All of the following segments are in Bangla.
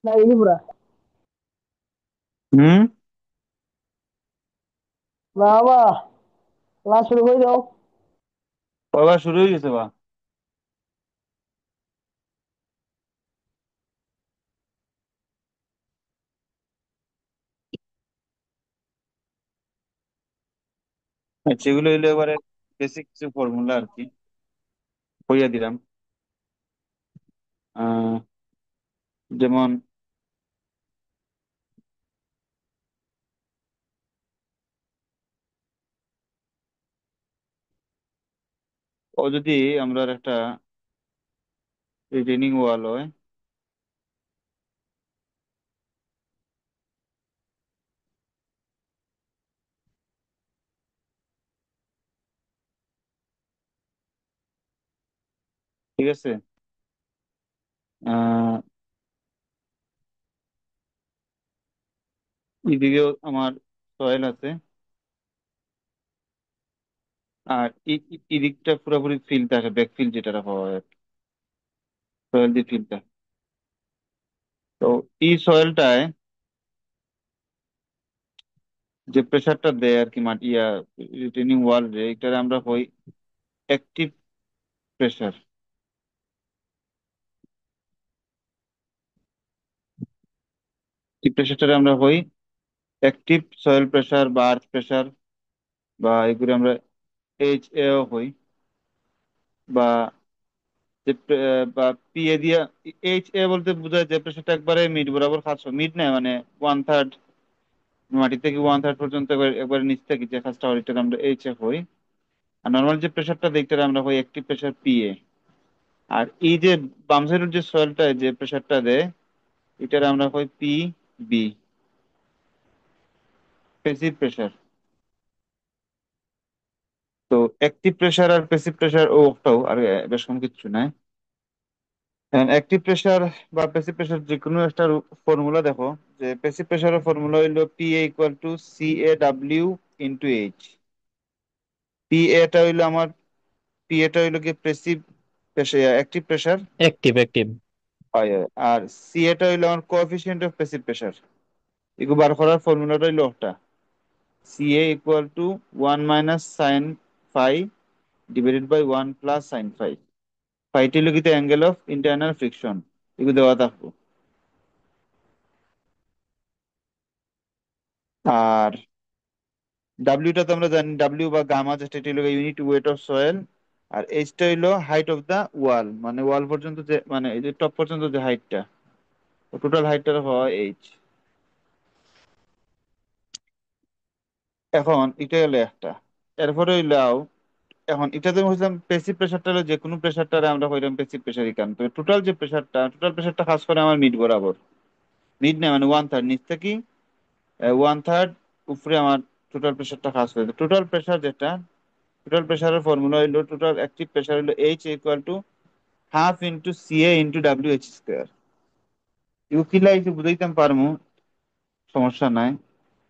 না এই পুরা। হুম। বাবা, ক্লাস শুরু করে দাও। পড়া শুরু হয়ে গেছে বা? আচ্ছা, এগুলো হইলো এবারে বেসিক কিছু ফর্মুলা আর কি কইয়া দিলাম। আহ যেমন ও যদি আমরা একটা রিটেনিং ওয়াল হয়, ঠিক আছে। আহ এদিকেও আমার সয়েল আছে, আর এদিকটা পুরোপুরি ফিল থাকে, ব্যাক ফিল যেটা পাওয়া হয়, সয়েল দিয়ে ফিল থাকে। তো এই সয়েলটায় যে প্রেসারটা দেয় আর কি, মাটি রিটেনিং ওয়াল রে, এটার আমরা হই অ্যাক্টিভ প্রেসার। এই প্রেসারটারে আমরা হই অ্যাক্টিভ সয়েল প্রেসার বা আর্থ প্রেসার, বা এগুলো আমরা এইচ এও হই, বা যে বা পিএ দিয়া। এইচ এ বলতে বোঝায় যে প্রেসারটা একবারে মিড বরাবর খাচ্ছে, মিড না মানে ওয়ান থার্ড, মাটি থেকে ওয়ান থার্ড পর্যন্ত একবারে নিচ থেকে যে কাজটা হয়, এটার আমরা এইচ এ হই। আর নর্মাল যে প্রেসারটা দেখতে আমরা হই অ্যাক্টিভ প্রেসার পিএ। আর এই যে বাম সাইডের যে সয়েলটা যে প্রেসারটা দেয়, এটার আমরা হই পি বি, প্যাসিভ প্রেসার। তো অ্যাক্টিভ প্রেসার আর প্যাসিভ প্রেসার ও একটাও আর বেশ কম কিছু নাই। অ্যাক্টিভ প্রেসার বা প্যাসিভ প্রেসার যে কোনো একটা ফর্মুলা দেখো, যে প্যাসিভ প্রেসারের ফর্মুলা হইলো P A equal to C A W into H. P এটা হইলো আমার, পি এটা হইলো কি passive pressure, active pressure. Active active. আর সি এটা হইলো আমার কোএফিসিয়েন্ট অফ প্যাসিভ প্রেসার। এগুলো বার করার ফর্মুলাটা হইলো ওটা, C A equal to one minus sine phi divided by one plus sine phi. ফাইটি হইলো কিন্তু অ্যাঙ্গেল অফ ইন্টারনাল ফ্রিকশন। এগুলো দেওয়া থাকবো। আর ডাব্লিউটা তো আমরা জানি, ডাব্লিউ বা গামা যেটা, এটা হলো ইউনিট ওয়েট অফ সয়েল। আর এইচটা হইলো হাইট অফ দা ওয়াল, মানে ওয়াল পর্যন্ত যে, মানে এই যে টপ পর্যন্ত যে হাইটটা, টোটাল হাইটটার হয় এইচ। এখন এটা হলো একটা। এরপরে হইলো এখন এটাতে বুঝলাম পেসিভ প্রেসারটা হলো যে কোনো প্রেসারটারে আমরা হইলাম পেসিভ প্রেসারই কারণ, তবে টোটাল প্রেসারটা কাজ করে আমার মিড বরাবর। মিড না মানে ওয়ান থার্ড নিচ থেকে ওয়ান থার্ড উপরে আমার টোটাল প্রেসারটা কাজ করে। টোটাল প্রেসার যেটা, টোটাল প্রেসারের ফর্মুলা হইলো টোটাল অ্যাক্টিভ প্রেসার হইলো H equal to half into C A into W H square. এগুলো কিলা একটু বুঝাইতাম পারমু, সমস্যা নাই।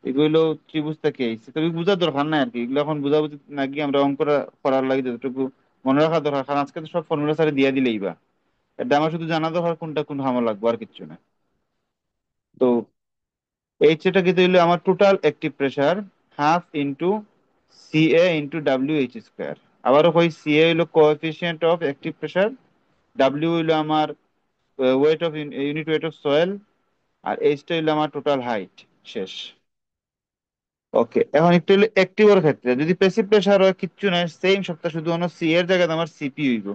এগুলো ত্রিভুজ থেকে আইছে, তবে বুঝার দরকার নাই আর কি। এগুলো এখন বুঝাবুঝি না গিয়ে আমরা অঙ্ক করার লাগে যতটুকু মনে রাখা দরকার, কারণ আজকে তো সব ফর্মুলা স্যারে দিয়ে দিলেই বা, এটা আমার শুধু জানা দরকার কোনটা কোন হামা লাগবে, আর কিচ্ছু না। তো এইচ এটা কিন্তু হইলো আমার total active pressure, half into C A into W H square. আবারও কই, সি এ হইলো coefficient of active pressure, W হইলো আমার weight of unit weight of soil, আর এইচটা হইলো আমার টোটাল হাইট। শেষ। ওকে, এখন একটু হলো অ্যাক্টিভের ক্ষেত্রে যদি প্যাসিভ প্রেসার হয় কিচ্ছু নাই, সেম সপ্তাহ, শুধু অন্য সি এর জায়গায় আমার সিপি হইব।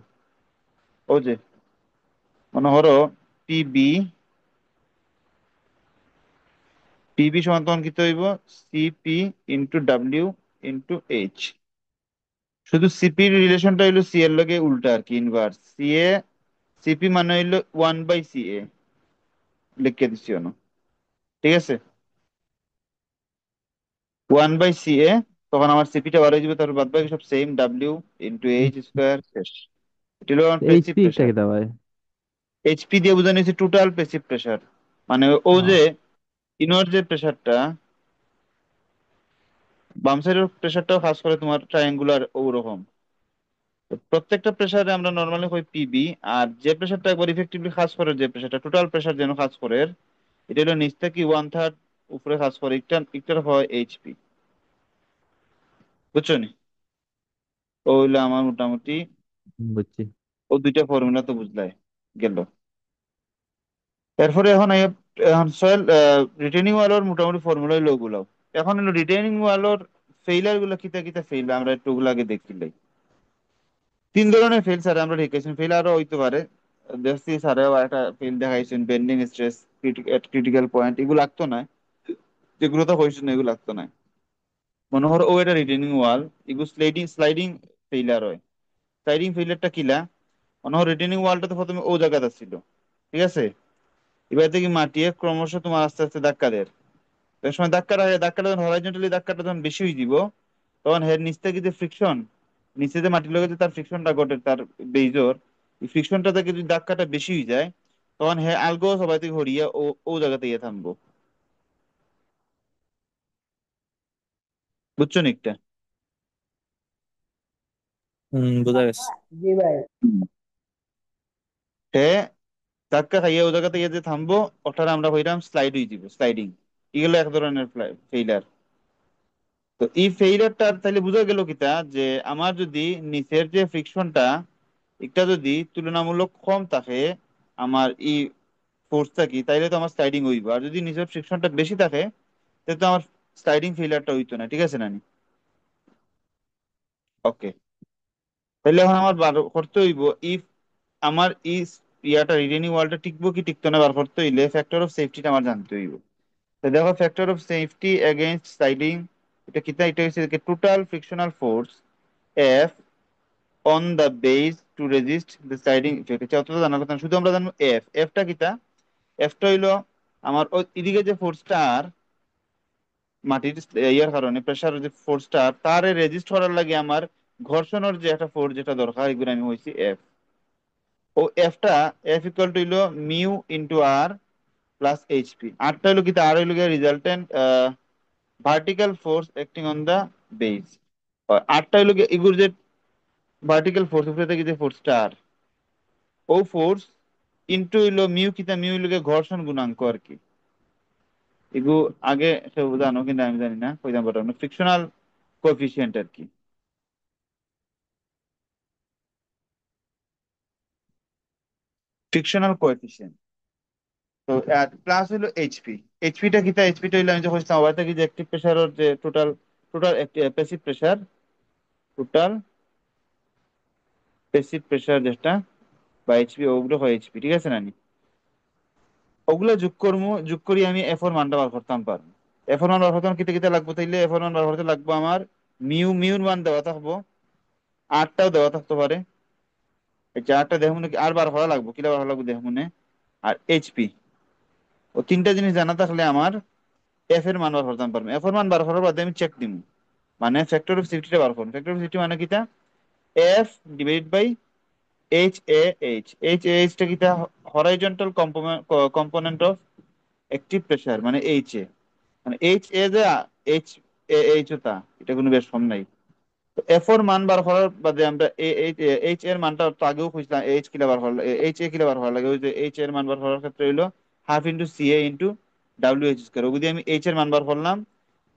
ও যে মনে করো পিবি, পিবি সমান তখন কি হইব, CP into W into H. শুধু সিপি রিলেশনটা হইলো সি এর লগে উল্টা আর কি, ইনভার্স। সি এ, সিপি মানে হইলো ওয়ান বাই সি এ, লিখে দিচ্ছি অন্য, ঠিক আছে, ওয়ান বাই সি এ। তখন আমার সিপিটা বার হয়ে যাবে, তারপর বাদ বাকি সব same, W into H square. শেষ। এটা হলো আমার প্যাসিভ এইচপি একটা প্রেসার। কি দাও ভাই? এইচপি দিয়ে বোঝানো হয়েছে টোটাল প্যাসিভ প্রেসার, মানে ও যে ও, ইনওয়ার্ড যে প্রেসারটা, বাম সাইডের প্রেসারটাও খাস করে তোমার ট্রায়াঙ্গুলার ওরকম। তো প্রত্যেকটা প্রেসারে আমরা নর্মালি কই পিবি, আর যে প্রেসারটা একবার ইফেক্টিভলি কাজ করে, যে প্রেসারটা টোটাল প্রেসার যেন কাজ করে, এটা হলো নিচ থেকে 1/3 উপরে কাজ করে, একটার হয় এইচপি। বুঝছো নি? ও হইলো আমার মোটামুটি, বুঝছি। ও দুইটা ফর্মুলা তো বুঝলাই গেল। এরপরে এখন সয়েল রিটেনিং ওয়ালর মোটামুটি ফর্মুলা হইলো ওগুলো। এখন হলো রিটেনিং ওয়ালর ফেইলার গুলো কিতা কিতা ফেইল আমরা একটু ওগুলো আগে দেখিলাই। তিন ধরনের ফেল স্যার আমরা দেখাইছেন, ফেল আরো হইতে পারে। দেখছি স্যারেও একটা ফেল দেখাইছেন, বেন্ডিং স্ট্রেস, ক্রিটিক্যাল পয়েন্ট, এগুলো লাগতো না। যেগুলো তো হয়েছে না এগুলো লাগতো না। মনে করো ও এটা রিটেনিং ওয়াল, এগুলো স্লাইডিং স্লাইডিং ফেইলার হয়। স্লাইডিং ফেইলারটা কিলা, মনে করো রিটেনিং ওয়ালটা তো প্রথমে ও জায়গাটা ছিল, ঠিক আছে? এবার থেকে মাটিয়ে ক্রমশ তোমার আস্তে আস্তে ধাক্কা দেয়। এক সময় ধাক্কাটা যখন হরাইজন্টালি ধাক্কাটা যখন বেশি হয়ে দিব, তখন হের নিচ থেকে যে ফ্রিকশন, নিচে যে মাটির লগে যে তার ফ্রিকশনটা ঘটে তার বেইজোর, এই ফ্রিকশনটা থেকে যদি ধাক্কাটা বেশি হয়ে যায়, তখন হে আলগো সবাই থেকে হরিয়া ও ও জায়গাতে ইয়ে থামবো। বুঝছো নিকটা? বোঝা গেছে। জি ভাই। হে ধাক্কা খাইয়া ও জায়গাতে ইয়ে যে থামবো, ওটার আমরা হইলাম স্লাইড হয়ে দিব, স্লাইডিং। এগুলো এক ধরনের ফেইলার। তো এই ফেইলারটার তাহলে বোঝা গেল কিতা, যে আমার যদি নিচের যে ফ্রিকশনটা এটা যদি তুলনামূলক কম থাকে আমার ই ফোর্সটা কি, তাইলে তো আমার স্লাইডিং হইব। আর যদি নিচের ফ্রিকশনটা বেশি থাকে তাহলে তো আমার স্লাইডিং ফেইলারটা হইতো না, ঠিক আছে নানি? ওকে। তাহলে এখন আমার বার করতে হইব, ইফ আমার ই ইয়াটা রিটেনিং ওয়ালটা টিকবো কি টিকতো না বার করতে হইলে ফ্যাক্টর অফ সেফটিটা আমার জানতে হইব। তো দেখো factor of safety against sliding, এটা কিতা, এটা হচ্ছে total frictional force F on the base two resist the sliding effect. এটা অত জানার কথা না, শুধু আমরা জানবো এফ। এফটা কিতা, এফটা হইলো আমার ওই এদিকে যে ফোর্সটা আর মাটির ইয়ার কারণে প্রেসার যে ফোর্সটা তারে রেজিস্ট করার লাগে আমার ঘর্ষণের যে একটা ফোর্স যেটা দরকার, এগুলো আমি হয়েছি এফ। ও এফটা, এফ ইকুয়াল টু হইলো mu into R plus HP. আরটা হইলো কি, আর হইলো resultant vertical force acting on the base. আরটা হইলো কি এগুলো যে ভার্টিক্যাল ফোর্স উপরে থেকে যে ফোর্সটা আর, ও ফোর্স ইন্টু হইলো মিউ কিতা, মিউ হইলো গিয়ে ঘর্ষণ গুণাঙ্ক আর কি। এগু আগে সে জানো কিন্তু আমি জানি না, কইতাম পারলাম না, ফ্রিকশনাল কোএফিসিয়েন্ট আর কি, ফ্রিকশনাল কোএফিসিয়েন্ট। তো প্লাস হলো এইচপি। এইচপিটা কিতা, এইচপিটা হইলো আমি যখন ওয়ার থেকে যে অ্যাক্টিভ প্রেসারের যে total total passive pressure, total passive pressure যেটা বা এইচপি, ওগুলো হয় এইচপি, ঠিক আছে না নি? ওগুলো যোগ করবো, যোগ করি আমি এফ ওর মানটা বার করতাম পারবো। এফ ওর মান বার করতাম কিতে কিতে লাগবো, তাইলে এফ ওর মান বার করতে লাগবো আমার মিউর মান দেওয়া থাকবো, আরটাও দেওয়া থাকতে পারে। এই চারটা দেহ মনে আর বার করা লাগবো, কিলা বার করা লাগবো দেহ মনে, আর এইচপি। ও তিনটা জিনিস জানা থাকলে আমার এফ এর মান বার করতে পারবো। এফ এর মান বার করার বাদে আমি চেক দিব, মানে ফ্যাক্টর অফ সেফটিটা বার করবো। ফ্যাক্টর অফ সেফটি মানে কিটা, F divide by H A H. H A এইচটা কিটা, horizontal component of active pressure, মানে এইচ এ। মানে এইচ এ যে এইচ এ এইচ ও তা, এটা কোনো বেশ কম নাই। তো এফ এর মান বার করার বাদে আমরা এইচ এর মানটা তো আগেও খুঁজলাম, এইচ কিলা বার করা, এইচ এ কিলা বার করা লাগে, ওই যে এইচ এর মান বার করার ক্ষেত্রে হইলো half into C A into W H square. ওগুদি আমি এইচ এর মান বার করলাম,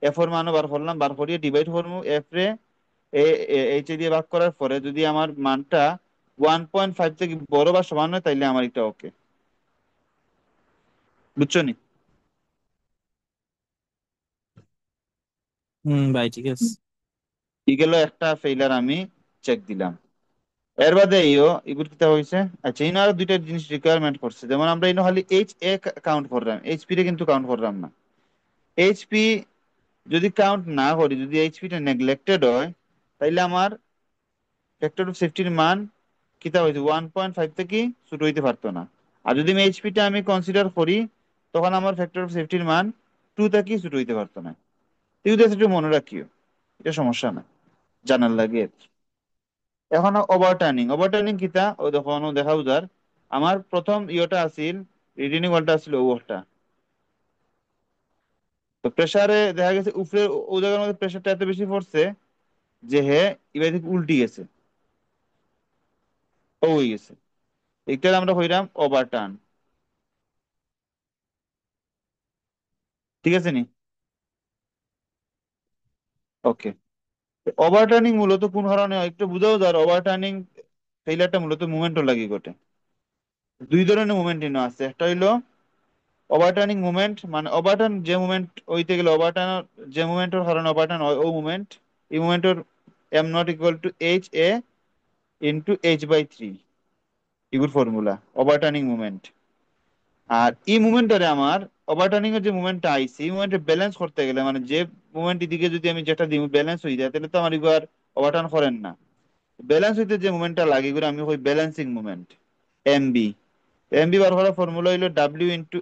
এফ এর মানও বার করলাম, বার করিয়ে ডিভাইড করবো এফ রে এইচ এ দিয়ে ভাগ করার পরে যদি আমার মানটা 1.5 থেকে বড় বা সমান হয় তাইলে আমার এটা ওকে। বুঝছো নি? ভাই ঠিক আছে। এই গেল একটা ফেইলার আমি চেক দিলাম। এর বাদে এগুলো কিতা হয়েছে। আচ্ছা, ইনো আরো দুইটা জিনিস রিকোয়ারমেন্ট করছে, যেমন আমরা ইনো খালি এইচ এ কাউন্ট করলাম, এইচপি রে কিন্তু কাউন্ট করলাম না। এইচপি যদি কাউন্ট না করি, যদি এইচপি টা নেগলেক্টেড হয়, তাইলে আমার ফ্যাক্টর অফ সেফটির মান কিতা হয়েছে 1.5 থেকে ছোট হইতে পারতো না। আর যদি আমি এইচপি টা আমি কনসিডার করি, তখন আমার ফ্যাক্টর অফ সেফটির মান 2 থেকে ছোট হইতে পারতো না। তুই যদি একটু মনে রাখিও, এটা সমস্যা না, জানার লাগে আর কি। এখন ওভারটার্নিং, ওভারটার্নিং কিতা ও যখন দেখা উদার, আমার প্রথম ইয়েটা আছিল, রিটেনিং ওয়ালটা আছিল ওটা। তো প্রেসারে দেখা গেছে উপরে ও জায়গার মধ্যে প্রেসারটা এত বেশি পড়ছে যে হে এবার থেকে উল্টি গেছে, ও হয়ে গেছে। এটা আমরা হইলাম ওভারটার্ন। ঠিক আছে নি? ওকে। ওভারটার্নিং মূলত কোন কারণে হয় একটু বুঝাও, যার ওভারটার্নিং ফেইলারটা মূলত মুভমেন্টও লাগি ঘটে। দুই ধরনের মুভমেন্ট আছে, একটা হইলো ওভারটার্নিং মুভমেন্ট, মানে ওভারটার্ন যে মুভমেন্ট হইতে গেলে ওভারটার্ন যে মুভমেন্টের কারণে ওভারটার্ন হয় ও মুভমেন্ট, এই মুভমেন্টের M not equal to H A into h/3, এগুর ফর্মুলা ওভারটার্নিং মুভমেন্ট। আর এই মুভমেন্টারে আমার ওভারটার্নিং এর যে মুভমেন্টটা আইসি, এই মুভমেন্টে ব্যালেন্স করতে গেলে, মানে যে মুভমেন্ট দিকে যদি আমি যেটা দিই ব্যালেন্স হয়ে যায়, তাহলে তো আমার এগুলো আর ওভারটার্ন করেন না। ব্যালেন্স হইতে যে মুভমেন্টটা লাগে এগুলো আমি কই ব্যালেন্সিং মুভমেন্ট, এমবি। এমবি বার করার ফর্মুলা হইলো W into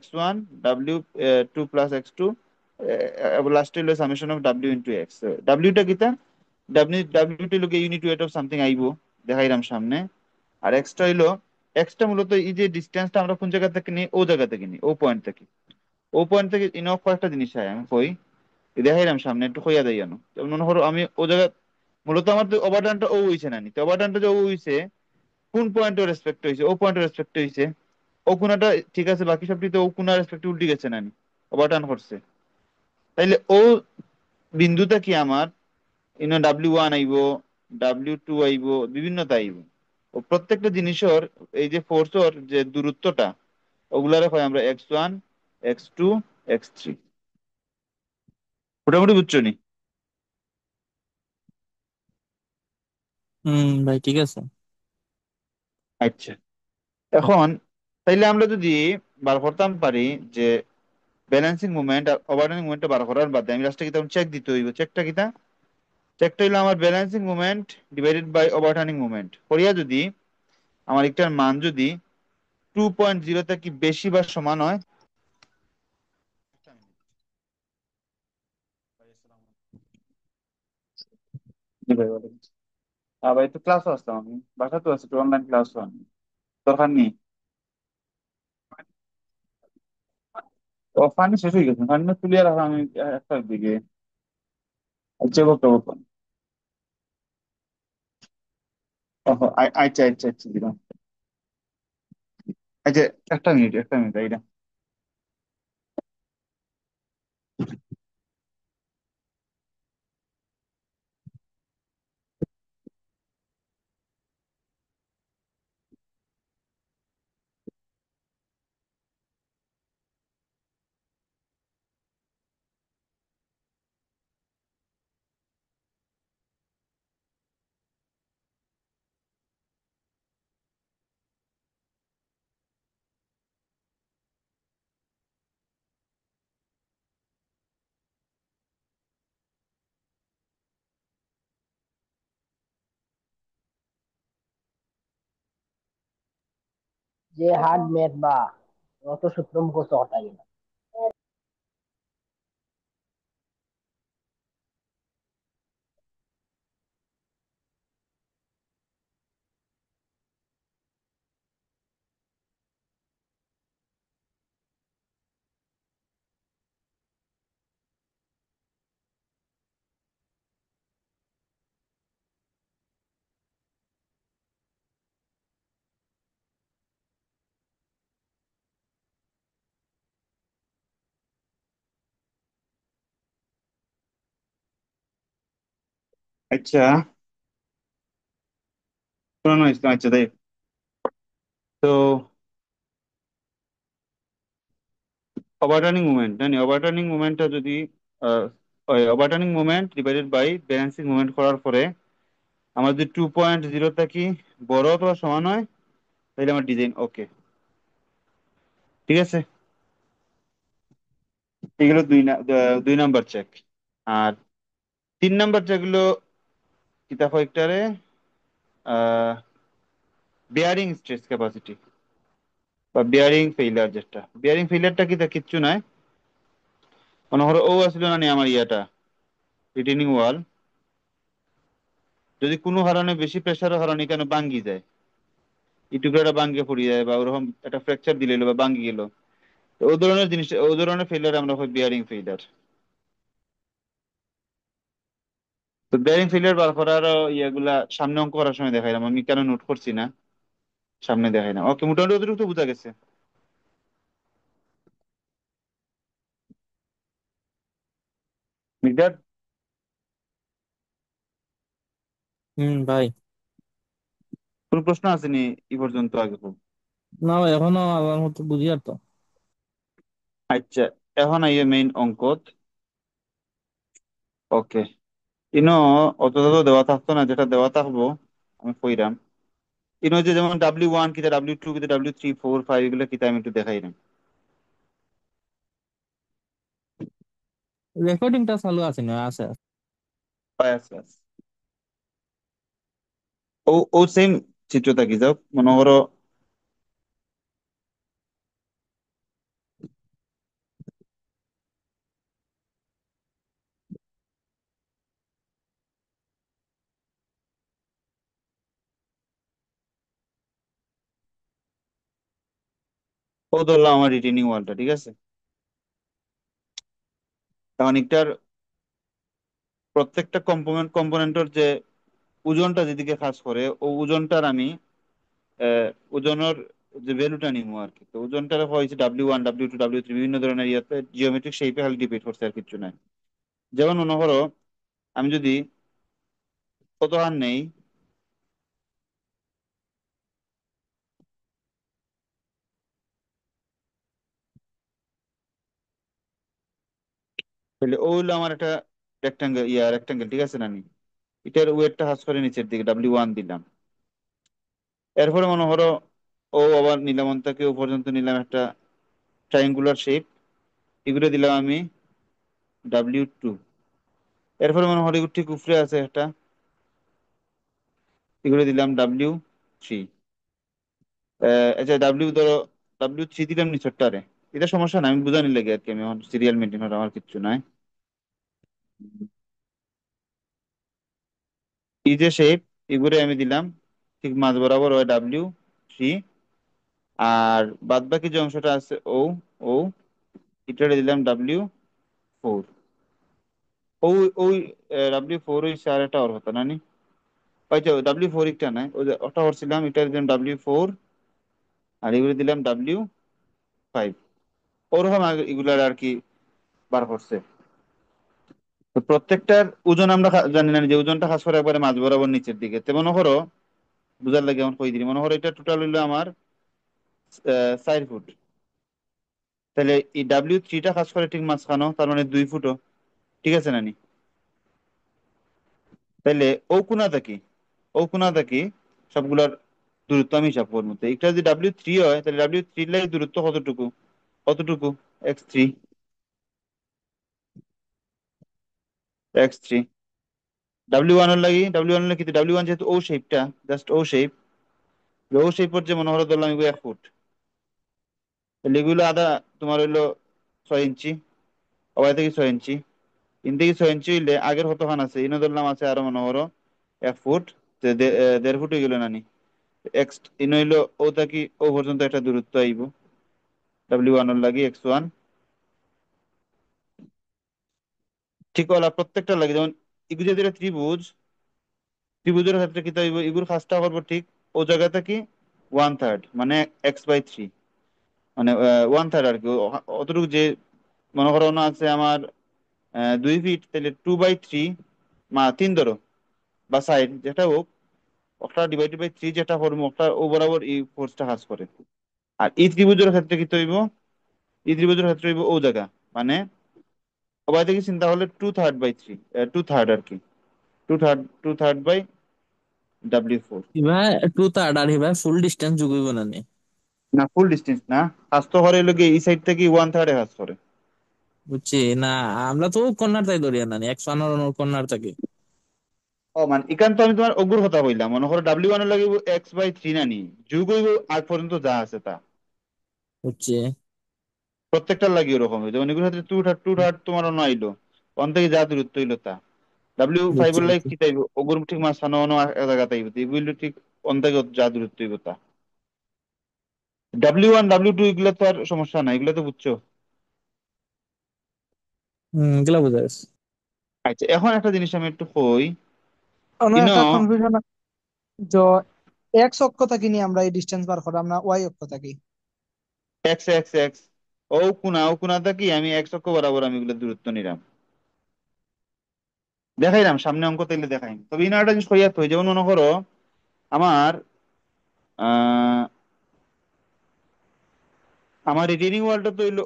x1, w2 + x2, last হইলো summation of W into X. ডাব্লিউটা কিতা? ডাব্লিউটা হইলো ইউনিট ওয়েট অফ সামথিং আইবো, দেখাইলাম সামনে। আর এক্সটা হইলো, এক্সটা মূলত এই যে ডিস্টেন্সটা আমরা কোন জায়গা থেকে নিই, ও জায়গা থেকে নিই, ও পয়েন্ট থেকে। ও পয়েন্ট থেকে ইনফ কয়েকটা জিনিস হয় আমি কই, দেখাইলাম সামনে, একটু কইয়া দেই জানো। যেমন মনে করো আমি ও জায়গা, মূলত আমার তো ওভারটার্নটা ও হইছে না নি, তো ওভারটার্নটা যে ও হইছে কোন পয়েন্টের রেসপেক্ট হইছে, ও পয়েন্টের রেসপেক্ট হইছে। ও কোনাটা ঠিক আছে, বাকি সবটি তো ও কোনার রেসপেক্ট উল্টে গেছে না নি, ওভারটার্ন করছে। তাইলে ও বিন্দুটা কি আমার W1 আইবো, W2 আইবো, বিভিন্নতা আইবো। ও প্রত্যেকটা জিনিসের এই যে ফোর্সর যে দূরত্বটা, ওগুলারে হয় আমরা x1, x2, x3। মোটামুটি বুঝছো নি? ভাই ঠিক আছে। আচ্ছা, এখন তাইলে আমরা যদি বার করতাম পারি যে ব্যালেন্সিং মুভমেন্ট আর ওভারটার্নিং মুভমেন্টটা বার করার বাদে আমি লাস্টে কি তখন চেক দিতে হইব। চেকটা কিতা? চেকটা হইলো আমার balancing movement divided by overturning movement করিয়া যদি আমার একটার মান যদি 2.0 থেকে বেশি বা সমান হয়। জি ভাই বলেন। ভাই তো ক্লাসও আসতাম, আমি বাসা তো আছে, তো অনলাইন ক্লাসও আমি, দরকার নেই। ও ফানি শেষ হয়ে গেছে, ফানি তুলিয়া রাখা আমি একটার দিকে। আচ্ছা বলতো বলতো। আচ্ছা আচ্ছা আচ্ছা দিলাম। আচ্ছা, একটা মিনিট একটা মিনিট এইটা। যে হার্ড ম্যাথ বা অত সূত্র মুখস্থ হটাই না। আচ্ছা, পুরানো ইসলাম, আচ্ছা তাই। তো ওভারটার্নিং মুভমেন্ট জানি, ওভারটার্নিং মুভমেন্টটা যদি overturning movement divided by balancing movement করার পরে আমার যদি 2.0 থাকি বড় অথবা সমান হয়, তাহলে আমার ডিজাইন ওকে। ঠিক আছে, এগুলো দুই নাম্বার চেক। আর 3 নাম্বার চেক গুলো কিতা কয়েকটারে বেয়ারিং স্ট্রেস ক্যাপাসিটি বা বেয়ারিং ফেইলার। যেটা বেয়ারিং ফেইলারটা কিতা কিচ্ছু নাই, মনে করো ও আসলে না নি আমার ইয়াটা রিটেনিং ওয়াল, যদি কোনো কারণে বেশি প্রেসারের কারণে কেন ভাঙ্গি যায়, এই টুকরাটা ভাঙ্গে পড়ে যায় বা ওরকম একটা ফ্র্যাকচার দিলে বা ভাঙ্গি গেল, তো ও ধরনের জিনিস, ও ধরনের ফেইলার আমরা হয় বিয়ারিং ফেইলার। তো বেয়ারিং ফেলিয়ার বার করার ইয়েগুলা সামনে অঙ্ক করার সময় দেখাইলাম, আমি কেন নোট করছি না, সামনে দেখাই না। ওকে, মোটামুটি অতটুকু তো বোঝা গেছে। মিটার। ভাই। কোন প্রশ্ন আসেনি এই পর্যন্ত আগে খুব? না ভাই, এখনো আমার মতো বুঝি আর তো। আচ্ছা, এখন আইয়ে মেইন অঙ্কত। ওকে। ইনো অতটা তো দেওয়া থাকতো না, যেটা দেওয়া থাকবো আমি কইরাম। ইনো যে যেমন W1 কিতা, W2 কিতা, W3 4 5 এগুলো কিতা আমি একটু দেখাই না। রেকর্ডিংটা চালু আছে না? আছে। আছে আছে। ও ও সেম চিত্রটা কি যাও মনে করো। ও ধরলাম আমার রিটেনিং ওয়ালটা, ঠিক আছে। এখন একটার প্রত্যেকটা কম্পোনেন্টের যে ওজনটা যেদিকে কাজ করে, ও ওজনটার আমি ওজনের যে ভ্যালুটা নিবো আর কি। তো ওজনটার হয়েছে W1 W2 W3 বিভিন্ন ধরনের ইয়েতে জিওমেট্রিক শেপে খালি ডিপেন্ড করছে, আর কিছু নাই। যেমন মনে করো আমি যদি কত হার নেই, তাহলে ও হলো আমার একটা রেক্টাঙ্গেল, ঠিক আছে না নি? এটার ওয়েটটা হাস করে নিচের দিকে W1 দিলাম। এরপরে মনে করো ও আবার নিলাম থেকে ও পর্যন্ত নিলাম একটা ট্রাইঙ্গুলার শেপ, এগুলো দিলাম আমি W2। এরপরে মনে করো এগুলো ঠিক উপরে আছে একটা, এগুলো দিলাম W3। আচ্ছা ধরো W3 দিলাম নিচেরটারে। এটা সমস্যা না, আমি বুঝানি লাগে আর কি, আমি এখন সিরিয়াল মেনটেন করার আমার কিচ্ছু নাই। এই যে শেপ, এগুলো আমি দিলাম ঠিক মাঝ বরাবর ওই W3। আর বাদ বাকি যে অংশটা আছে ও ও এটা দিলাম W4। ওই ওই W4 ওই চারটা ওর হতো না নি? ওইটা W4 একটা নাই, ওই যে ওটা করছিলাম, এটা দিলাম W4। আর এগুলো দিলাম W5। ওরকম এগুলার আর কি বার করছে। তো প্রত্যেকটার ওজন আমরা জানি না যে ওজনটা খাস করে একবারে মাঝ বরাবর নিচের দিকে। তো মনে করো বুঝার লাগে এখন কই দিই, মনে করো এটা টোটাল হইলো আমার 4 ফুট। তাহলে এই W3টা খাস করে ঠিক মাঝখানো, তার মানে 2 ফুটও, ঠিক আছে না নি? তাহলে ও কোনা থাকি সবগুলার দূরত্ব আমি হিসাব করবো। তো এটা যদি W3 হয় তাহলে W3 লাগে দূরত্ব কতটুকু? কতটুকু? X3। X3 W1 এর লাগি, W1 এর কিন্তু W1 যেহেতু ও শেপটা, জাস্ট ও শেপ, ও শেপের যে মনে হলো ধরলাম এগুলো 1 ফুট। তাহলে এগুলো আদা তোমার হইলো 6 ইঞ্চি, ওই থেকে 6 ইঞ্চি, ইন থেকে 6 ইঞ্চি হইলে আগের কতখান আছে ইনো ধরলাম আছে আরো মনে করো 1 ফুট। তো 1.5 ফুট হয়ে গেল নানি। এক্স ইন হইলো ও থাকি ও পর্যন্ত একটা দূরত্ব আইব W1 এর লাগি X1। ঠিক হলা প্রত্যেকটা লাগে, যেমন ইগু যদি একটা ত্রিভুজ, ত্রিভুজের ক্ষেত্রে কি হইব, ইগুর কাজটা করবো ঠিক ও জায়গা থেকে 1/3 মানে X/3, মানে 1/3 আর কি। অতটুকু যে মনে করো না আছে আমার 2 ফিট, তাহলে 2/3 তিন ধরো বা সাইড যেটা হোক, একটা ডিভাইডেড বাই 3 যেটা করবো একটা ও বরাবর এই ফোর্সটা কাজ করে। আর এই ত্রিভুজের ক্ষেত্রে কি হইব, এই ত্রিভুজের ক্ষেত্রে হইব ও জায়গা, মানে ওবাই থেকে চিন্তা হলে 2/3/3, 2/3 আর কি, 2/3 এবার টু তার্ড আর এবার ফুল ডিস্টেন্স যুগইব না নি? না ফুল ডিস্টেন্স না, কাজ তো করে লোকে এই সাইড থেকে 1/3 কাজ করে। বুঝছি না। আমরা তো কর্নার তাই ধরি না নি, 100 কর্নার থাকে। ও মানে এখান তো আমি তোমার অগ্র কথা বললাম, মনে করো W1 এর লাগে X/3 না নি, যুগ হইব আগ পর্যন্ত যা আছে তা। বুঝছি। প্রত্যেকটার লাগে ওরকম হইবে। যেমন এগুলো হচ্ছে 2/3 তোমার অন্য আইলো, অন থেকে যা দূরত্ব হইলো তা। W5 বুঝছি এর লাগে বুঝছি। কি তাইব, অগ্র ঠিক মাঝখানে অন্য এক জায়গা তাইব, তো এগুলো ঠিক অন থেকে যা দূরত্ব হইব তা। W1 W2 এগুলো তো আর সমস্যা নাই, এগুলো তো বুঝছো। এগুলা বোঝা গেছে। আচ্ছা এখন একটা জিনিস আমি একটু কই। আমার ইনো একটা কনফিউশন যে এক্স অক্ষ থাকি নি আমরা এই ডিস্টেন্স বার করা আমরা ওয়াই অক্ষ থাকি। X ও কোনা থাকি আমি 1 অক্ষ বরাবর আমি এগুলো দূরত্ব নিলাম। দেখাইলাম সামনে অঙ্ক তাইলে দেখাইম, তবে ইনার একটা জিনিস কইয়া তো, যেমন মনে করো আমার আহ আমার রিটেনিং ওয়ালটা তো হইলো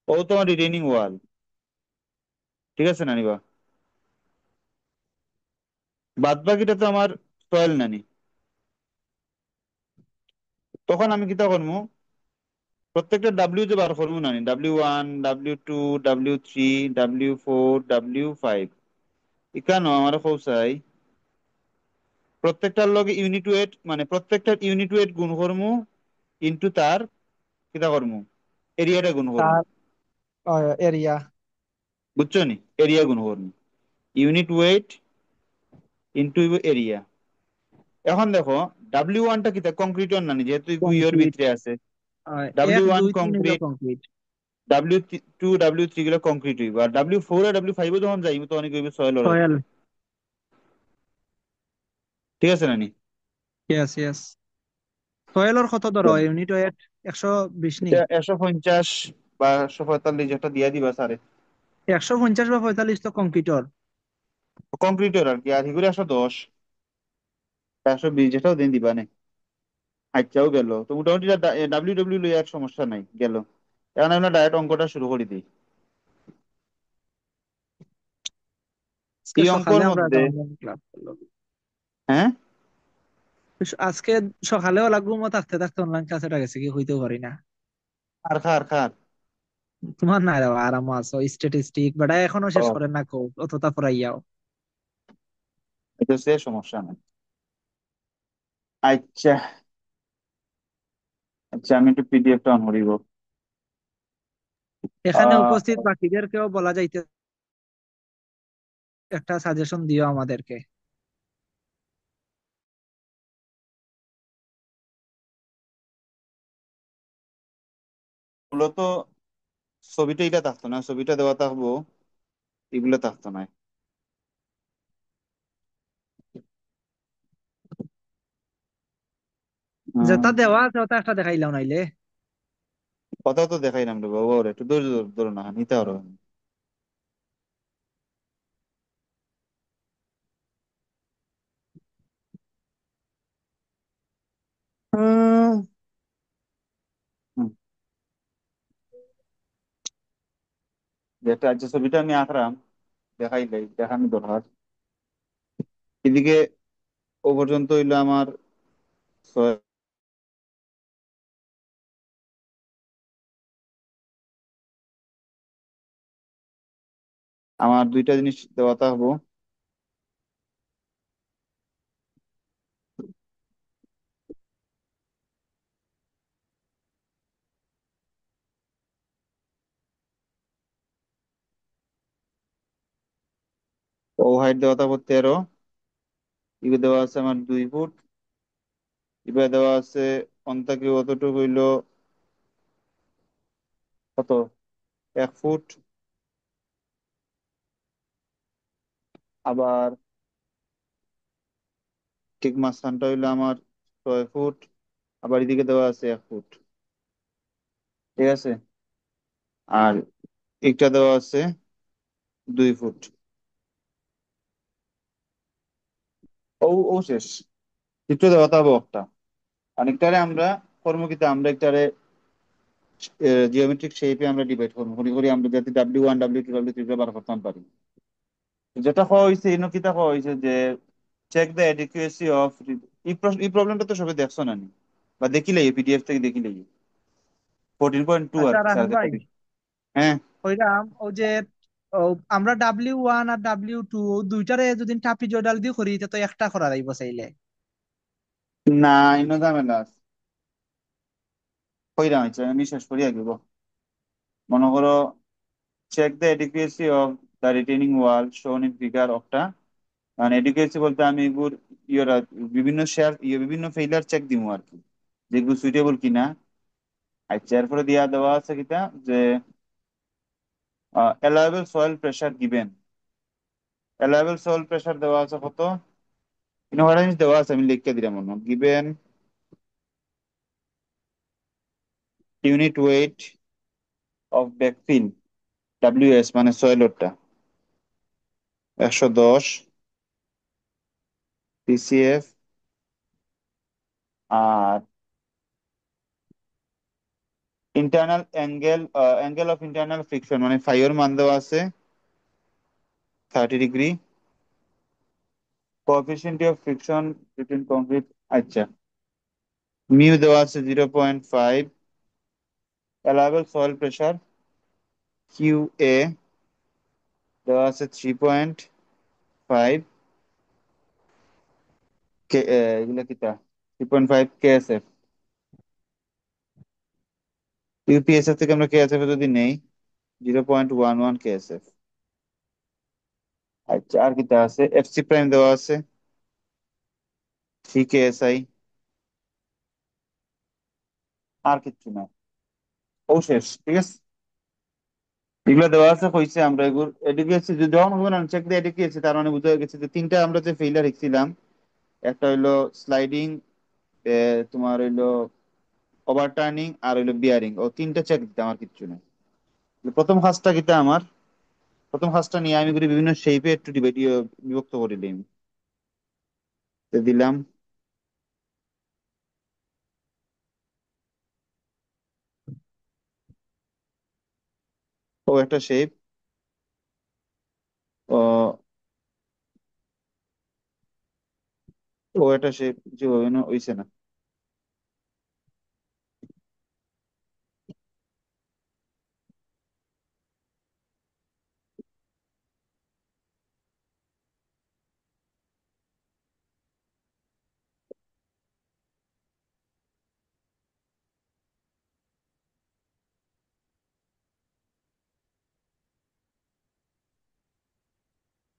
ও তোমার রিটেনিং ওয়াল, ঠিক আছে নানি বা? বাদ বাকিটা তো আমার সয়েল নানি। তখন আমি কিতা করবো, প্রত্যেকটা ডাব্লিউ যে বার করবো নানি, W1, W2, W3, W4, W5, ইকানো আমার কৌসাই প্রত্যেকটার লগে ইউনিট ওয়েট, মানে প্রত্যেকটার ইউনিট ওয়েট গুণ করবো ইনটু তার কিতা করবো, এরিয়াটা গুণ করবো। তার এরিয়া। বুঝছো নি? এরিয়া গুণ করবো, ইউনিট ওয়েট ইনটু এরিয়া। এখন দেখো W1টা কিতা, কংক্রিট নানি, যেহেতু ইয়োর কংক্রিট। ভিতরে আছে। ডাব্লিউ এক ওয়ান দুই তিন হইলো কংক্রিট, কংক্রিট। W2, W3 গুলো কংক্রিট হইব, আর W4 আর W5 যখন যাইব তখন হইব সয়েল হইব। সয়েল। ঠিক আছে নানি? Yes yes. সয়েলের কত ধরো ইউনিট ওয়েট? 120 নি? এটা 150 বা 145 একটা দিয়া দিবা স্যারে। 150 বা 45 তো কংক্রিটর। কংক্রিটের আর কি, আর হিগুলো 110, 120 যেটাও দিন দিবা নে। আচ্ছাও গেল তো মোটামুটি, ডাব্লিউ লই আর সমস্যা নাই গেল। এখন আমরা ডাইরেক্ট অঙ্কটা শুরু করে দিই। আজকে এই অঙ্কর সকালে আমরা একটা মধ্যে, অনলাইন ক্লাস করলাম। হ্যাঁ, আজকে সকালেও লাগবো, মো থাকতে থাকতে অনলাইন ক্লাস এটা গেছে কি হইতেও পারি না। আর খার খার। তোমার না রে বাবা, আরাম আছো স্ট্যাটিস্টিক বেটা এখনো শেষ ও, করেন না কো অতটা পড়াইয়াও। এটা সে সমস্যা নাই। আচ্ছা, আচ্ছা আমি একটু পিডিএফটা অন করিব। এখানে আহ উপস্থিত বাকিদেরকেও বলা যাইতে, একটা সাজেশন দিও আমাদেরকে। মূলত ছবিটা এটা থাকতো না, ছবিটা দেওয়া থাকবো, এগুলো থাকতো না। যেটা হুম, দেওয়া আছে ওটা একটা দেখাইলাম নাইলে। কথা তো দেখাইলাম রে বাবা, ওরে একটু ধৈর্য ধরো না, নিতে পারো। হুম, হুম, যেটা যে ছবিটা আমি আঁকলাম, দেখাইলাই, দেখানো দরকার। এদিকে ও পর্যন্ত হইলো আমার ছয়- আমার দুইটা জিনিস দেওয়া থাকবো। ও হাইট দেওয়া থাকবো 13, এগুলো দেওয়া আছে আমার 2 ফুট, এবার দেওয়া আছে অন্তাকে অতটুকু হইলো কত, 1 ফুট। আবার ঠিক মাঝখানটা হইলো আমার 6 ফুট, আবার এদিকে দেওয়া আছে 1 ফুট। ঠিক আছে, আর একটা দেওয়া আছে 2 ফুট। ও ও শেষ, চিত্র দেওয়া থাকবো একটা। অনেকটারে আমরা কর্মকিতে আমরা একটারে জিওমেট্রিক শেপে আমরা ডিভাইড করবো, করি করি আমরা যাতে W1, W2, W3 বার করতে পারি। যেটা হওয়া হয়েছে ইনোকিতা হওয়া হয়েছে যে চেক দ্য এডিকুয়েসি অফ, এই প্রবলেমটা তো সবাই দেখছো না নি? বা দেখিলে পিডিএফ থেকে দেখিলে 14.2 আর আচ্ছা কি স্যার রাহুল ভাই, দেখো। হ্যাঁ, ওইরাম ও যে ও, আমরা W1 আর W2 দুইটারে যদি টাপি জয়ডাল দিয়ে করি তো একটা করা যাইব চাইলে। না ইনো ঝামেলা আছে। কইরা হয়েছে আমি শেষ করি আগে মনে করো, check the adequacy of the retaining wall shown in figure অফটা। মানে এডিকুয়েসি বলতে আমি এগুর ইয়েরা বিভিন্ন শেয়ার বিভিন্ন ফেইলার চেক দিব আর কি, যেগুলো সুইটেবল কিনা। আচ্ছা এরপরে দিয়া দেওয়া আছে কিটা যে allowable soil pressure given, allowable soil pressure দেওয়া আছে কত, ইনওয়ারেন্স জিনিস দেওয়া আছে, আমি লিখে দিলাম মনে given unit weight of backfill WS মানে ছয় লোডটা 110 PCF। আর internal angle of internal friction মানে ফাইওর মান দেওয়া আছে 30 degree. Coefficient of friction between concrete, আচ্ছা, মিউ দেওয়া আছে 0.5। অ্যালাউয়েবল সয়েল প্রেসার QA দেওয়া আছে 3.5 কে, এগুলা কিটা 3.5 KSF। ইউপিএসএফ থেকে আমরা কেএসএফ যদি নেই 0.11 KSF। আচ্ছা, আর কিটা আছে? FC প্রাইম দেওয়া আছে 3 KSI। আর কিচ্ছু না, ও শেষ, ঠিক আছে। এগুলো দেওয়া আছে, কইছে আমরা এগুলো এদিকে এসে যদি যখন হবে না চেক দিয়ে এদিকে এসে, তার মানে বুঝা গেছে যে তিনটা আমরা যে ফেইলার দেখছিলাম, একটা হইলো স্লাইডিং, তোমার হইলো ওভারটার্নিং, আর হইলো বিয়ারিং, ও তিনটা চেক দিতে আমার কিচ্ছু নেই। প্রথম কাজটা কিটা আমার, প্রথম কাজটা নিয়ে আমি করি বিভিন্ন শেপে একটু বিভক্ত করে দিই। তো দিলাম ও একটা শেপ, ও ও একটা শেপ যে হইছে না।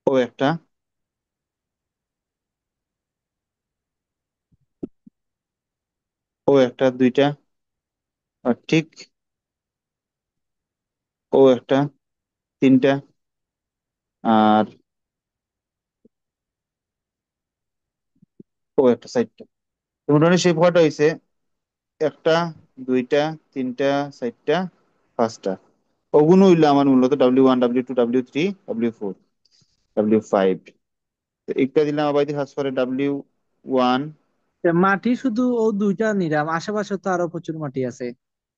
ও একটা, ও একটা, দুইটা, আর ঠিক, ও একটা, তিনটা, আর ও একটা, চারটা। মোটামুটি শেপ কয়টা হয়েছে? একটা, দুইটা, তিনটা, চারটা, পাঁচটা। ওগুলো হইলো আমার মূলত W1, W2, W3, W4, W5। একটা দিলাম আবার কাজ করে W1। মাটি শুধু ও দুইটা নিলাম, আশেপাশে তো আরো প্রচুর মাটি আছে।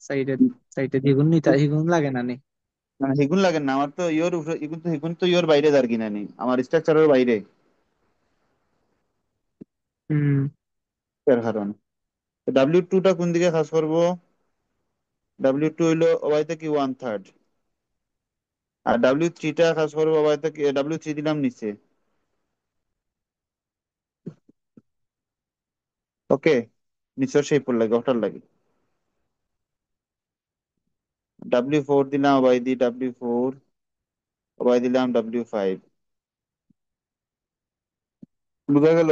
সাইডে সাইডে দ্বিগুণ নিতে দ্বিগুণ লাগে না নি? মানে হিগুন লাগে না আমার, তো ইয়োর উপরে হিগুন তো ইয়োর বাইরে যার কিনা নেই, আমার স্ট্রাকচারের বাইরে। হুম। এর কারণে W2টা কোন দিকে কাজ করবো? W2 হইলো ওবাইতে কি 1/3। আর W3টা কাজ করবো ওবাইতে কি, W3 দিলাম নিচে। ওকে, নিচের সেই পর লাগে, ওটার লাগে। W4 দিলাম ওবাই দি W4, ওবাই দিলাম W5। বুঝা গেল?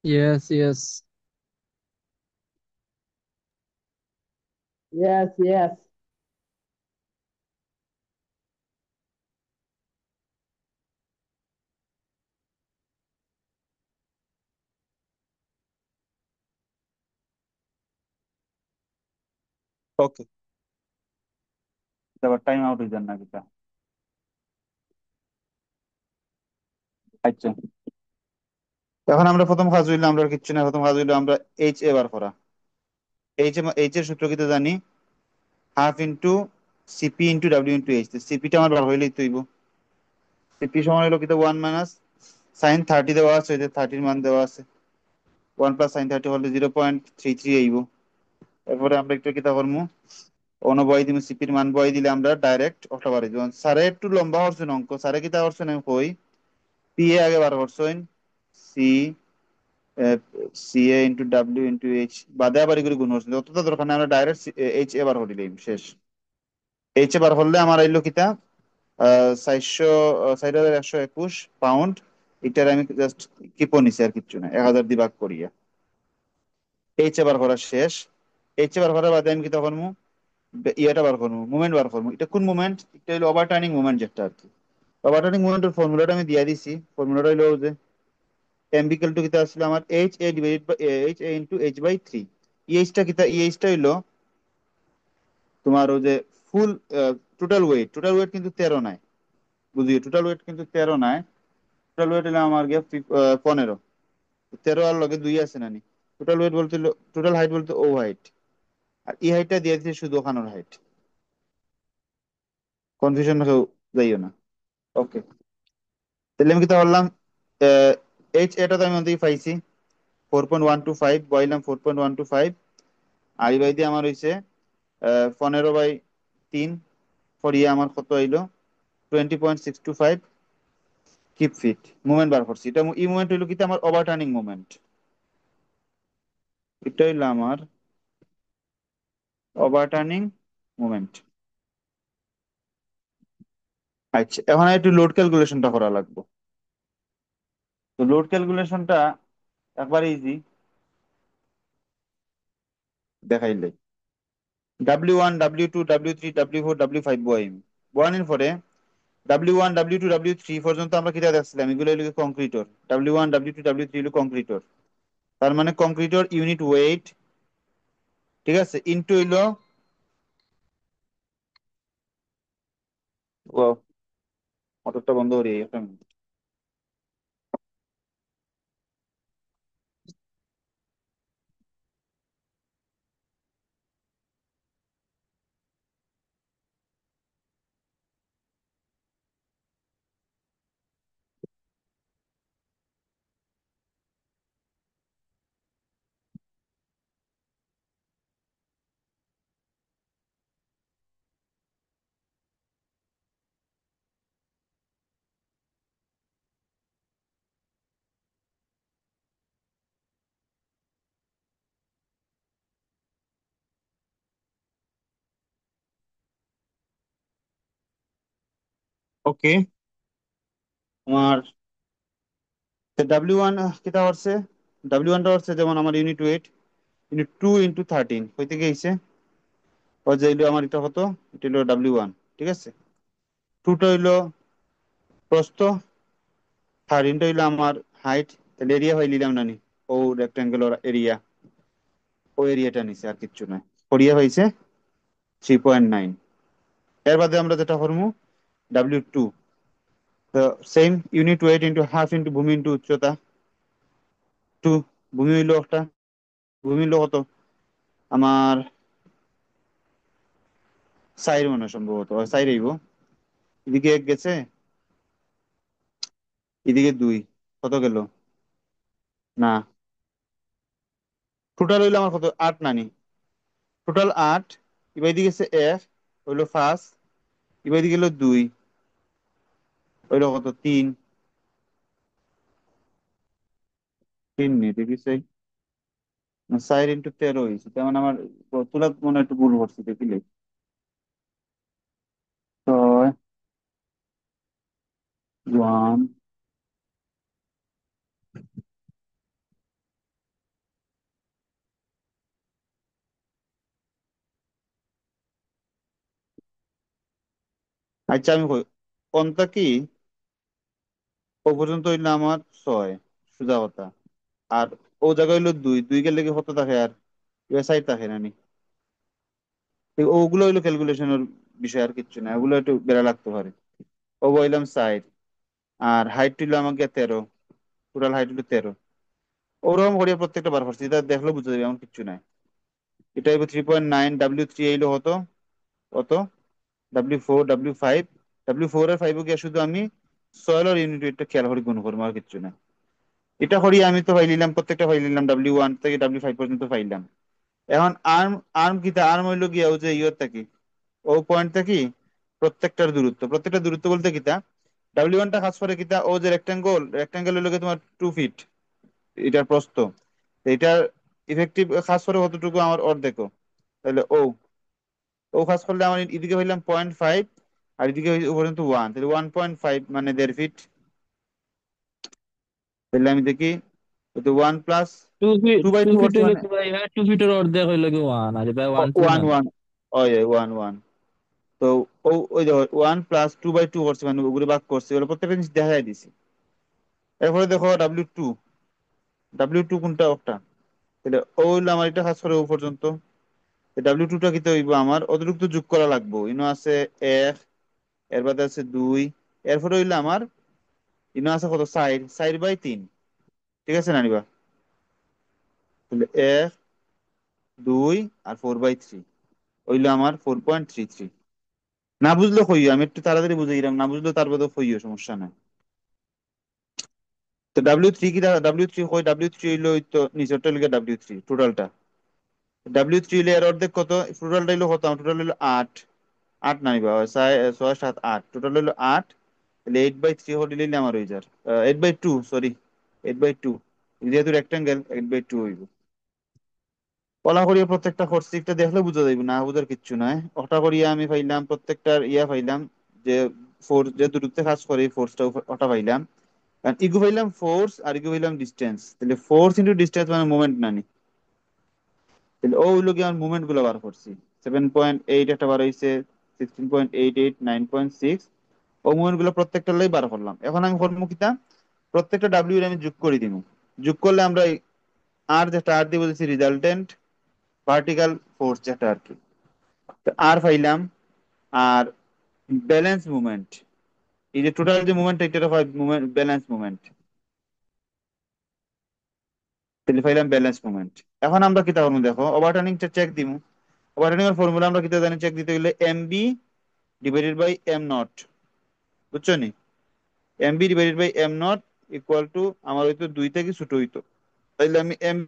Yes yes. Yes yes. Okay, তারপর টাইম আউট হয়ে যান না কিটা। আচ্ছা, এখন আমরা প্রথম কাজ হইলো, আমরা আর কিচ্ছু না, প্রথম কাজ হইলো আমরা HA বার করা। এইচ এর সূত্র কিটা জানি, half into CP into W into H। সিপিটা আমার বার হইলেই তৈব। সিপি সমান হলো কিটা 1 - sin 30 দেওয়া আছে, যে 30 মান দেওয়া আছে। 1 + sin 30 হলে 0.33 আইব। এরপরে আমরা একটু কিতা করবো, অন বয় দিব, সিপির মান বয় দিলে আমরা ডাইরেক্ট ওটা পারি। যেমন স্যারে একটু লম্বা করছেন অঙ্ক, স্যারে কিতা করছেন আমি কই, PA আগে বার করছেন, সি CA × W × H বাদে আবার এগুলো গুণ করছেন, অতটা দরকার নেই, আমরা ডাইরেক্ট HA বার করে দিলাম, শেষ। HA বার হলে আমার আইলো কিতা, 400, 4121 পাউন্ড। এটার আমি জাস্ট কিপো নিছি, আর কিচ্ছু না, 1000 দিয়ে ভাগ করিয়া। HA বার করা শেষ। HA বার করার বাদে আমি কি তখন ইয়েটা বার করবো, মুভমেন্ট বার করবো। এটা কোন মুভমেন্ট? এটা হলো ওভারটার্নিং মুভমেন্ট, যেটা আর কি। ওভারটার্নিং মুভমেন্টের ফর্মুলাটা আমি দিয়ে দিছি। ফর্মুলাটা হলো যে এম বিকেল টু কিতা আসলে আমার H A divided by H A into H by three. ইএইচটা কিতা, ইএইচটা হইলো তোমার ওই যে ফুল টোটাল ওয়েট কিন্তু 13 নাই, বুঝিও টোটাল ওয়েট কিন্তু 13 নাই। টোটাল ওয়েট হলো আমার গিয়ে 15। 13 আর লগে 2 আছে নানি। টোটাল ওয়েট বলতে টোটাল হাইট বলতে ও হাইট, আর ই হাইটটা দিয়ে দিচ্ছে শুধু ওখানোর হাইট। কনফিউশন যাইও না। ওকে, তাহলে আমি কিতা বললাম, এইচ এটা তো আমি ওখান থেকে পাইছি 4.125, বইলাম 4.125, আর এই বাই দিয়ে আমার হইছে 15/3, ফরিয়ে আমার কত হইলো 20.625 কিপ ফিট মুভমেন্ট বার করছি। এটা এই মুভমেন্ট হইলো কিন্তু আমার ওভার টার্নিং মুভমেন্ট, এটা হইলো আমার ওভার টার্নিং মুভমেন্ট। আচ্ছা, এখন একটু লোড ক্যালকুলেশনটা করা লাগবে। তো লোড ক্যালকুলেশনটা একবার ইজি দেখাইলে, W1 W2 W3 W4 W5 বইম বয়ানের পরে W1 W2 W3 পর্যন্ত আমরা কিটা দেখছিলাম, এগুলো হলো কংক্রিটর। W1 W2 W3 হলো কংক্রিটর, তার মানে কংক্রিটর ইউনিট ওয়েট, ঠিক আছে, ইনটু হইলো মোটরটা বন্ধ করি একটা minute। ওকে, আমার W1 কিটা হচ্ছে, W1টা হচ্ছে যেমন আমার ইউনিট ওয়েট, ইউনিট 2 × 13 হইতে গিয়েছে, ও যে হইলো আমার এটা কত, এটা হইলো W1, ঠিক আছে। টুটা হইলো প্রস্থ, 13টা হইলো আমার হাইট, তাহলে এরিয়া হয়ে নিলাম নানি, ও রেক্টাঙ্গুলার এরিয়া, ও এরিয়াটা নিছে আর কিচ্ছু নাই, এরিয়া হয়েছে 3.9। এর বাদে আমরা যেটা করবো W2, তো same unit wait into half into ভূমি ইন্টু উচ্চতা, 2, ভূমি হইলো একটা, ভূমি হইলো কত আমার 4 মনে হয় সম্ভবত, 4 হইব, এদিকে 1 গেছে, এদিকে 2, কত গেল, না টোটাল হইলো আমার কত 8 নানি, টোটাল 8, এবার এদিকে গেছে 1 হইলো 5, এবার এদিকে গেল 2 হইলো কত 3, 3 নেই দেখি 4 × 13 হয়েছে, তেমন আমার তুলা মনে হয় একটু ভুল করছি দেখিলে, 1। আচ্ছা আমি কই কোনটা কি, ও পর্যন্ত হইলো আমার 6 সোজা কথা, আর ও জায়গায় হইলো 2, 2 গেলে কি কত থাকে, আর এবার 4 থাকে নানি। ওগুলো হইলো ক্যালকুলেশনের বিষয়, আর কিচ্ছু না, ওগুলো একটু বেড়া লাগতে পারে। ও বললাম 4, আর হাইট হইলো আমাকে 13, টোটাল হাইট হইলো 13, ওরকম করিয়া প্রত্যেকটা বার করছি, এটা দেখলে বুঝতে যাবে এমন কিচ্ছু নাই। এটা হইব 3.9, W3 এইলো হতো কত, W4 W5, W4 আর 5 গিয়ে শুধু আমি সয়েলের ইউনিট ওয়েটটা খেয়াল করে গুণ করবো, আর কিচ্ছু না। এটা করি আমি তো পাইলিলাম, প্রত্যেকটা পাইলিলাম W1 থেকে W5 পর্যন্ত পাইলাম। এখন আর্ম, আর্ম কিতা, আর্ম হইলো গিয়া ও যে ইয়ের থাকি, ও পয়েন্ট থাকি প্রত্যেকটা দূরত্ব বলতে কিতা, W1টা কাজ করে কিতা, ও যে রেক্টাঙ্গল হইলো গিয়ে তোমার 2 ফিট, এটার প্রস্থ, তো এটার ইফেক্টিভ কাজ করে কতটুকু আমার অর্ধেক, তাহলে ও, ও কাজ করলে আমার এদিকে হইলাম 0.5, আর এদিকে পর্যন্ত 1, তাহলে 1.5 মানে 1.5 ফিট। তাহলে আমি দেখি, তো 1 প্লাস 2/2 2 ফিট করছি হইলে মানে কি ভাই, 2 ফিটের অর্ধেক হইলে কি 1, আর ভাই 1 2 ওয়ান না। ওয়ান, ওই 1 1, তো ও ওই দেখো 1 + 2/2 করছি মানে ওগুলো ভাগ করছি, ওগুলো প্রত্যেকটা জিনিস দেখা দিছি। এরপরে দেখো W2, W2 কোনটা ওটা, তাহলে ও হইলো আমার এটা কাজ করে ও পর্যন্ত। W2 টা কিতে হইব আমার অতিরিক্ত যোগ করা লাগবো, ইনো আছে 1, এর বাদে আছে 2, এরপরে হইলো আমার ইনো আছে কত 4/3, ঠিক আছে না নিবা? তাহলে 1, 2 আর 4/3 হইলো আমার 4.33। না বুঝলে কইও, আমি একটু তাড়াতাড়ি বুঝে গেলাম, না বুঝলে তার বাদে কইও, সমস্যা নাই। তো W3 কি, W3 কই, W3 হইলো ওই তো নিচেরটা লিখে W3 টোটালটা। W3 হইলে এর অর্ধেক কত, টোটালটা হইলো কত, টোটাল হইলো 8। 8 নাই বা 6, 7, 8, টোটাল হইলো 8। তাহলে 8/3 হলে নিলে আমার হয়ে যার 8/2, সরি 8/2, যেহেতু রেক্টাঙ্গেল 8/2 হইব। কলা করিয়া প্রত্যেকটা খরচটা দেখলে বুঝা যাইব, না বুঝার কিচ্ছু নাই। ওটা করিয়া আমি পাইলাম প্রত্যেকটার ইয়া পাইলাম, যে ফোর্স যে দূরত্বে কাজ করে ফোর্সটা ওটা পাইলাম। কারণ ইগু পাইলাম ফোর্স আর ইগু পাইলাম ডিস্টেন্স, তাহলে ফোর্স ইন্টু ডিস্টেন্স মানে মুভমেন্ট নানি, তাহলে ও হইলো কি আমার মুভমেন্ট গুলো বার করছি। 7.8 একটা বার হয়েছে, 16.88, 9.6, ও মুভমেন্ট গুলো প্রত্যেকটা লাই বার করলাম। এখন আমি করবো কিতা, প্রত্যেকটা ডাব্লিউ এর আমি যোগ করে দিব। যোগ করলে আমরা আর যেটা আর দিয়ে বলছি রিজাল্টেন্ট ভার্টিক্যাল ফোর্স যেটা আর কি, আর পাইলাম। আর ব্যালেন্স মুভমেন্ট, এই যে টোটাল যে মুভমেন্ট এটা হয় মুভমেন্ট ব্যালেন্স মুভমেন্ট, তাহলে পাইলাম ব্যালেন্স মুভমেন্ট। এখন আমরা কিতা করবো দেখো, ওভারটার্নিং চেক দিব। ওভারটার্নিং এর ফর্মুলা আমরা কিতা জানি, চেক দিতে গেলে MB divided by M not, বুঝছো নি? MB divided by M not equal to আমার হইতো 2 থেকে ছোট হইতো, তাইলে আমি এম